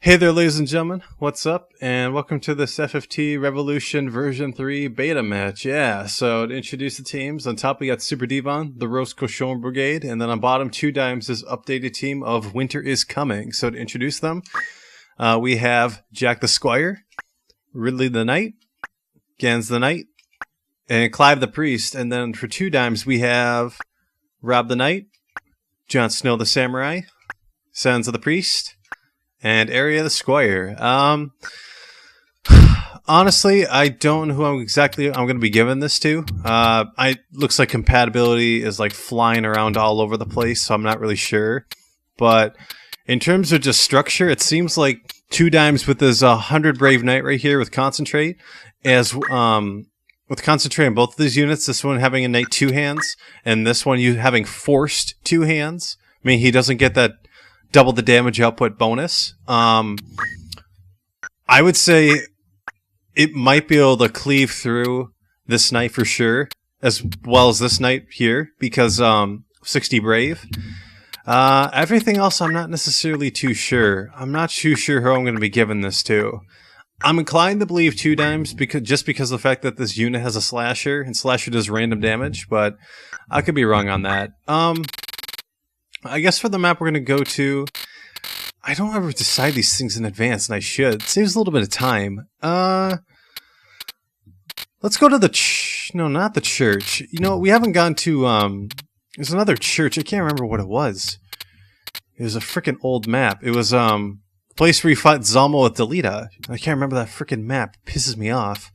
Hey there, ladies and gentlemen, what's up? And welcome to this FFT Revolution version 3 beta match. Yeah, so to introduce the teams, on top we got SuperDevon, the Roast Cochon Brigade, and then on bottom 2 dimes this updated team of Winter is Coming. So to introduce them, we have Jack the Squire, Ridley the Knight, Gans the Knight, and Clive the Priest. And then for 2 dimes we have Rob the Knight, Jon Snow the Samurai, Sansa the Priest, and Area the Squire. Honestly, I don't know who I'm going to be giving this to. Looks like compatibility is like flying around all over the place, so I'm not really sure. But in terms of just structure, it seems like 2 dimes with this 100 Brave Knight right here with Concentrate, with Concentrate on both of these units, this one having a Knight 2 hands, and this one you having forced 2 hands. I mean, he doesn't get that double the damage output bonus. I would say it might be able to cleave through this knight for sure, as well as this knight here, because 60 brave. Everything else I'm not necessarily too sure. I'm not too sure who I'm going to be giving this to. I'm inclined to believe 2 dimes just because of the fact that this unit has a slasher, and slasher does random damage, but I could be wrong on that. I guess for the map we're going to go to, I don't ever decide these things in advance, and I should. It saves a little bit of time. Let's go to the no, not the church. You know, we haven't gone to, there's another church. I can't remember what it was. It was a freaking old map. It was, the place where you fought Zalmo with Delita. I can't remember that freaking map. It pisses me off.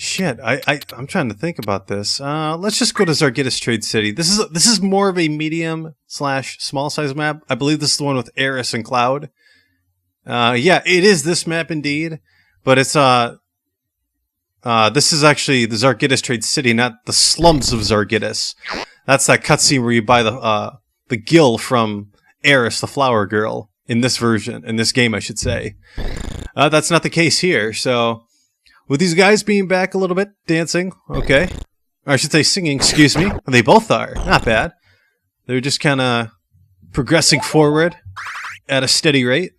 Shit, I'm trying to think about this. Let's just go to Zargitis Trade City. This is more of a medium / small size map. I believe this is the one with Aries and Cloud. Yeah, it is this map indeed, but it's this is actually the Zargitis Trade City, not the slums of Zargitis. That's that cutscene where you buy the gill from Aries, the flower girl, in this version, in this game, I should say. That's not the case here, so with these guys being back a little bit, dancing, okay. Or I should say singing, excuse me. They both are. Not bad. They're just kind of progressing forward at a steady rate.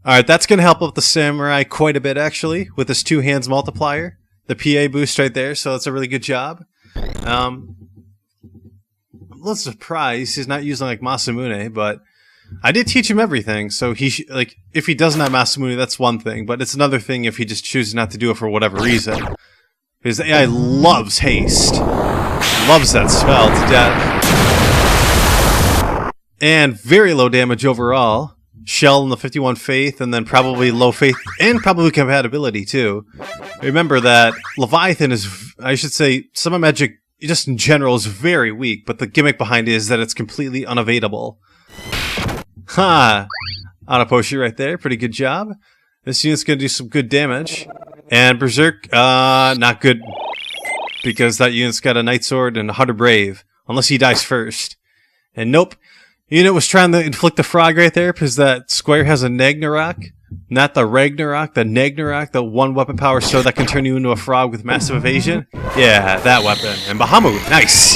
Alright, that's going to help out the Samurai quite a bit, actually, with this 2 hands multiplier. The PA boost right there, so that's a really good job. I'm a little surprised he's not using, like, Masamune, but I did teach him everything, so like, if he doesn't have Masamune, that's one thing, but it's another thing if he just chooses not to do it for whatever reason. Because the AI loves haste. Loves that spell to death. And very low damage overall. Shell in the 51 Faith, and then probably low Faith, and probably compatibility, too. Remember that Leviathan is, I should say, Summon Magic, just in general, is very weak, but the gimmick behind it is that it's completely unevadable. Ha! Auto potion right there. Pretty good job. This unit's gonna do some good damage. And Berserk, not good. Because that unit's got a Night Sword and 100 Brave. Unless he dies first. And nope. Unit was trying to inflict the frog right there because that Squire has a Nagnarok. Not the Ragnarok, the Nagnarok, the 1 weapon power sword that can turn you into a frog with massive evasion. Yeah, that weapon. And Bahamut, nice!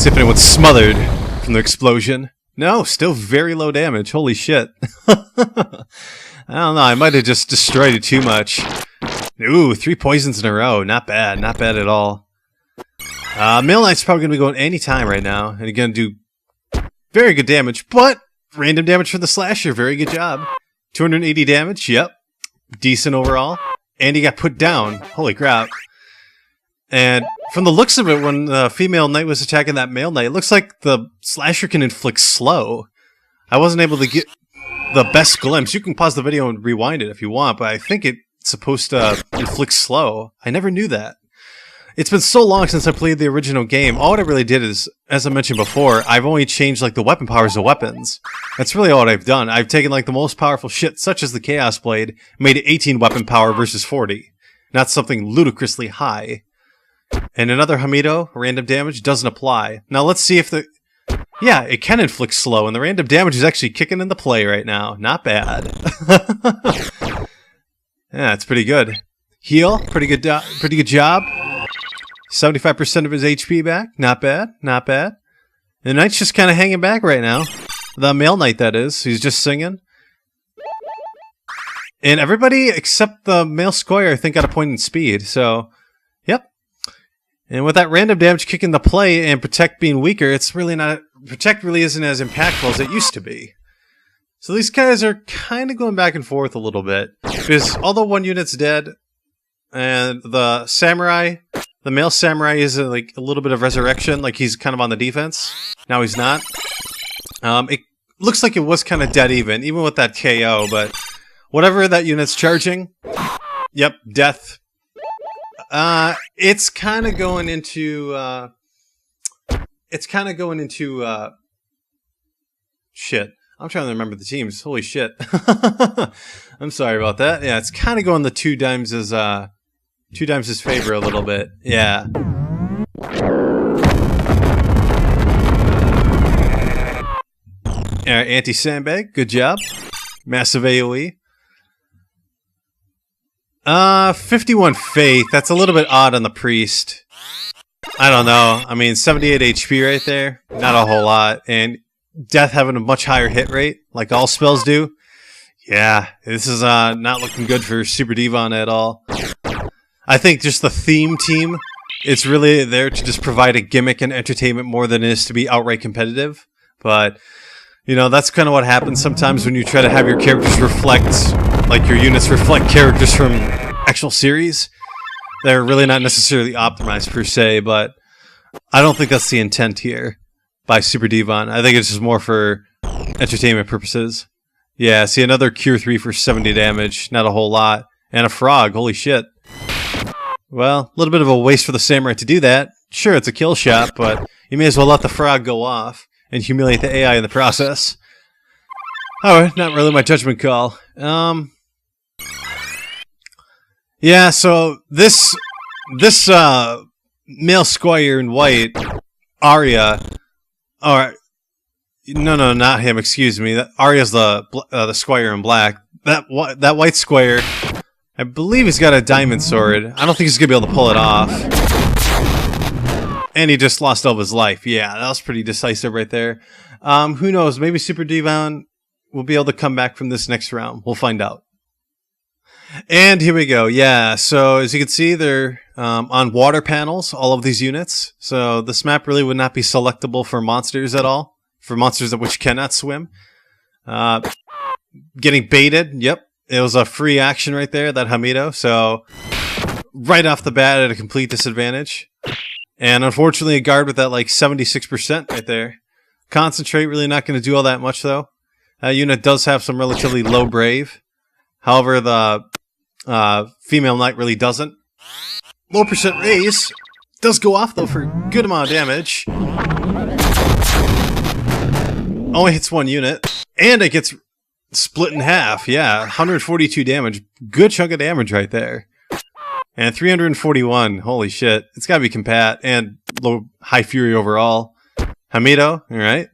Sipping was smothered from the explosion. No, still very low damage. Holy shit. I don't know, I might have just destroyed it too much. Ooh, 3 poisons in a row. Not bad. Not bad at all. Male Knight's probably going to be going any time right now. And going to do very good damage. But random damage for the slasher. Very good job. 280 damage. Yep. Decent overall. And he got put down. Holy crap. And from the looks of it, when the female knight was attacking that male knight, it looks like the slasher can inflict slow. I wasn't able to get the best glimpse. You can pause the video and rewind it if you want, but I think it's supposed to inflict slow. I never knew that. It's been so long since I played the original game. All I really did is, as I mentioned before, I've only changed like the weapon powers of weapons. That's really all I've done. I've taken like the most powerful shit, such as the Chaos Blade, made it 18 weapon power versus 40. Not something ludicrously high. And another Hamedo, random damage, doesn't apply. Now let's see if the... Yeah, it can inflict slow, and the random damage is actually kicking into play right now. Not bad. Yeah, it's pretty good. Heal, pretty good job. 75% of his HP back. Not bad. Not bad. The knight's just kind of hanging back right now. The male knight, that is. He's just singing. And everybody except the male Squire, I think, got a point in speed. So, yep. And with that random damage kick into play and Protect being weaker, it's really not... Protect really isn't as impactful as it used to be. So these guys are kind of going back and forth a little bit. Because although one unit's dead, and the samurai... The male samurai is like a little bit of resurrection, like he's kind of on the defense. Now he's not. It looks like it was kind of dead even with that KO, but whatever that unit's charging, yep, death. It's kind of going into, shit. I'm trying to remember the teams. Holy shit. I'm sorry about that. Yeah, it's kind of going the two times his favor a little bit. Yeah. Anti-sandbag. Good job. Massive AoE. 51 faith. That's a little bit odd on the priest. I don't know. I mean, 78 HP right there. Not a whole lot. And death having a much higher hit rate, like all spells do. Yeah, this is not looking good for SuperDevon at all. I think just the theme team, it's really there to just provide a gimmick and entertainment more than it is to be outright competitive. But, you know, that's kind of what happens sometimes when you try to have your characters reflect, like your units reflect characters from actual series. They're really not necessarily optimized per se, but I don't think that's the intent here by SuperDevon. I think it's just more for entertainment purposes. Yeah, see another Cure 3 for 70 damage, not a whole lot. And a frog, holy shit. Well, a little bit of a waste for the samurai to do that. Sure, it's a kill shot, but you may as well let the frog go off and humiliate the AI in the process. Alright, not really my judgment call. Yeah, so this male Squire in white, Aria, alright, no, not him, excuse me. Aria's the Squire in black. That white Squire, I believe he's got a diamond sword. I don't think he's going to be able to pull it off. And he just lost all of his life. Yeah, that was pretty decisive right there. Who knows? Maybe SuperDevon will be able to come back from this next round. We'll find out. And here we go. Yeah, so as you can see, they're on water panels, all of these units. So this map really would not be selectable for monsters at all. For monsters that which cannot swim. Getting baited. Yep. It was a free action right there, that Hamedo. So right off the bat at a complete disadvantage. And unfortunately a guard with that like 76% right there. Concentrate really not going to do all that much though. That unit does have some relatively low brave. However, the female knight really doesn't. Low percent raise. Does go off though for a good amount of damage. Only hits one unit. And it gets split in half. Yeah, 142 damage. Good chunk of damage right there. And 341. Holy shit. It's gotta be compat. And low high fury overall. Hamedo. Alright.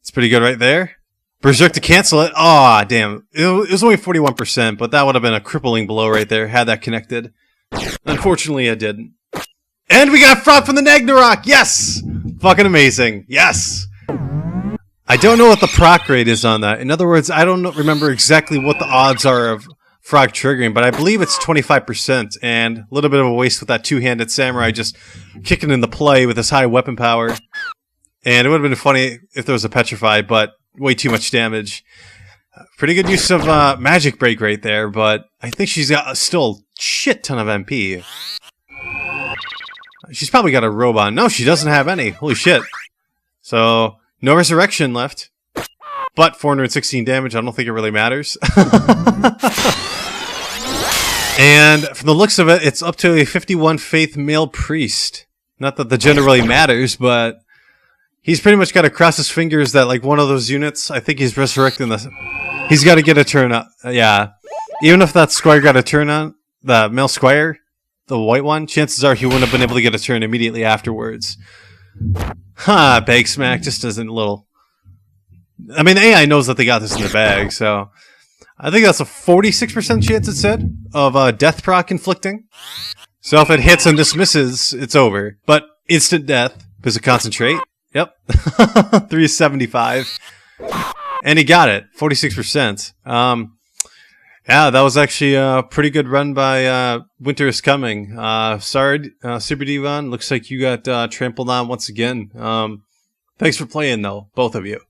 It's pretty good right there. Berserk to cancel it. Aw, damn. It was only 41%, but that would have been a crippling blow right there had that connected. Unfortunately, it didn't. And we got a frog from the Nagnarok! Yes! Fucking amazing. Yes! I don't know what the proc rate is on that. In other words, I don't remember exactly what the odds are of frog triggering, but I believe it's 25%, and a little bit of a waste with that two-handed samurai just kicking in the play with his high weapon power. And it would have been funny if there was a petrify, but way too much damage. Pretty good use of magic break right there, but I think she's got still a shit ton of MP. She's probably got a robe on. No, she doesn't have any. Holy shit. So no resurrection left, but 416 damage. I don't think it really matters. And from the looks of it, it's up to a 51 faith male priest. Not that the gender really matters, but he's pretty much got to cross his fingers that like one of those units, I think he's resurrecting the... He's got to get a turn on. Yeah. Even if that Squire got a turn on, the male Squire, the white one, chances are he wouldn't have been able to get a turn immediately afterwards. Ha, bag smack just isn't a little... I mean, AI knows that they got this in the bag, so... I think that's a 46% chance, it said, of death proc inflicting. So if it hits and dismisses, it's over. But instant death because of concentrate. Yep. 375. And he got it. 46%. Yeah, that was actually a pretty good run by Winter is Coming. Sorry, SuperDevon. Looks like you got trampled on once again. Thanks for playing, though, both of you.